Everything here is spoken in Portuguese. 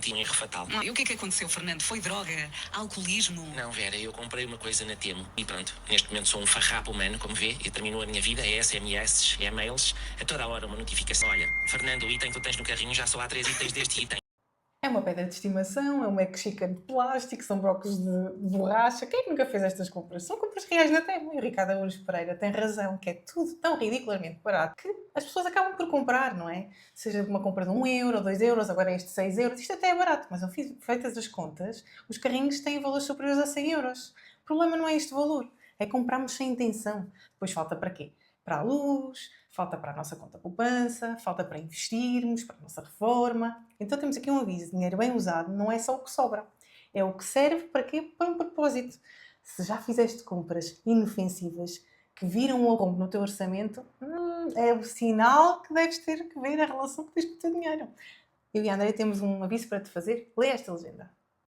Tinha um erro fatal. E o que é que aconteceu, Fernando? Foi droga? Alcoolismo? Não, Vera, eu comprei uma coisa na Temo e pronto. Neste momento sou um farrapo humano, como vê, e terminou a minha vida. É SMS, e-mails, a toda a hora uma notificação. Olha, Fernando, o item que tu tens no carrinho já só há 3 itens deste item. É uma pedra de estimação, é uma xícara de plástico, são blocos de borracha. Quem é que nunca fez estas compras? São compras reais na Temo. E o Ricardo Araújo Pereira tem razão, que é tudo tão ridiculamente barato que as pessoas acabam por comprar, não é? Seja uma compra de 1 euro, 2 euros, agora é este 6 euros. Isto até é barato, mas feitas as contas, os carrinhos têm valores superiores a 100 euros. O problema não é este valor, é comprarmos sem intenção. Depois falta para quê? Para a luz, falta para a nossa conta poupança, falta para investirmos, para a nossa reforma. Então temos aqui um aviso: dinheiro bem usado não é só o que sobra, é o que serve para quê? Para um propósito. Se já fizeste compras inofensivas que viram um rombo no teu orçamento, é o sinal que deves ter que ver a relação que tens com o teu dinheiro. Eu e a André temos um aviso para te fazer. Lê esta legenda.